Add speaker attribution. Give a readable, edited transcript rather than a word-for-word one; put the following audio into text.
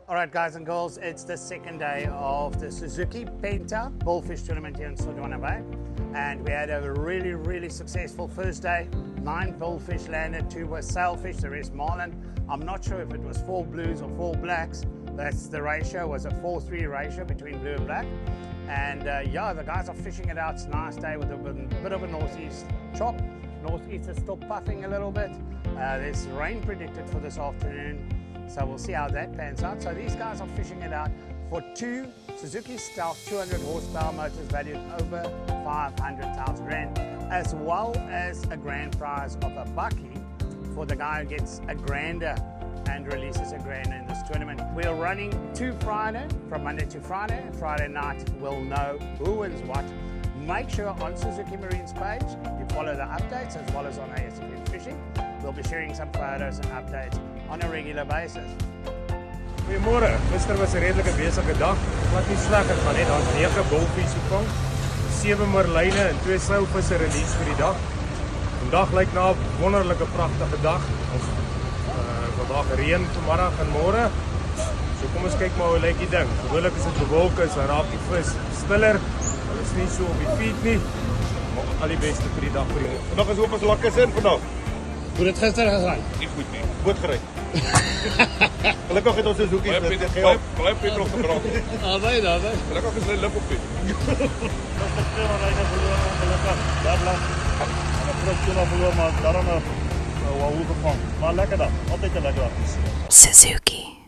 Speaker 1: Alright guys and girls, it's the second day of the Suzuki Penta Bullfish Tournament here in Sodwana Bay, and we had a really successful first day. 9 bullfish landed, 2 were sailfish, the rest marlin. I'm not sure if it was 4 blues or 4 blacks. That's the ratio, was a 4-3 ratio between blue and black. And yeah, the guys are fishing it out. It's a nice day with a bit of a northeast chop. Northeast is still puffing a little bit. There's rain predicted for this afternoon, so we'll see how that pans out. So these guys are fishing it out for 2 Suzuki Stealth 200 horsepower motors valued over 500,000 Rand, as well as a grand prize of a buckie for the guy who gets a grander and releases a grander in this tournament. We're running 2 Friday, from Monday to Friday. Friday night we'll know who wins what. Make sure on Suzuki Marine's page you follow the updates, as well as on ASFM Fishing. We'll be sharing some photos and updates on a regular basis.
Speaker 2: Goeiemôre, gister was 'n redelike besige dag. Wat nie sleg het gaan net, daar's 9 bullfish gevang, 7 marline en 2 sailvisse release vir die dag. Vandag lyk na 'n wonderlike pragtige dag. Ons vandag reën vanmiddag en môre. So kom ons kyk maar hoe lyk die ding. Gewoonlik is dit bewolke, so raak die vis stiller. Hulle is nie so op die feed nie. Maar al die beste vir die dag vir julle. Vandag is hoop ons lekker sin vandag.
Speaker 1: Hoe het gister gegaan?
Speaker 2: Nie goed nie. Boot gery. Gelukkig het ons Suzuki dit gehelp. Baie petrol gebrand.
Speaker 1: Albei.
Speaker 2: Gelukkig is hulle lip op dit.
Speaker 3: Dat is veel marine verloor, gelukkig. Daar bly. En 'n groot tuna verloor, maar daarom 'n wahoo gevang. Maar lekker dag. Altyd 'n lekker dag.
Speaker 4: Suzuki.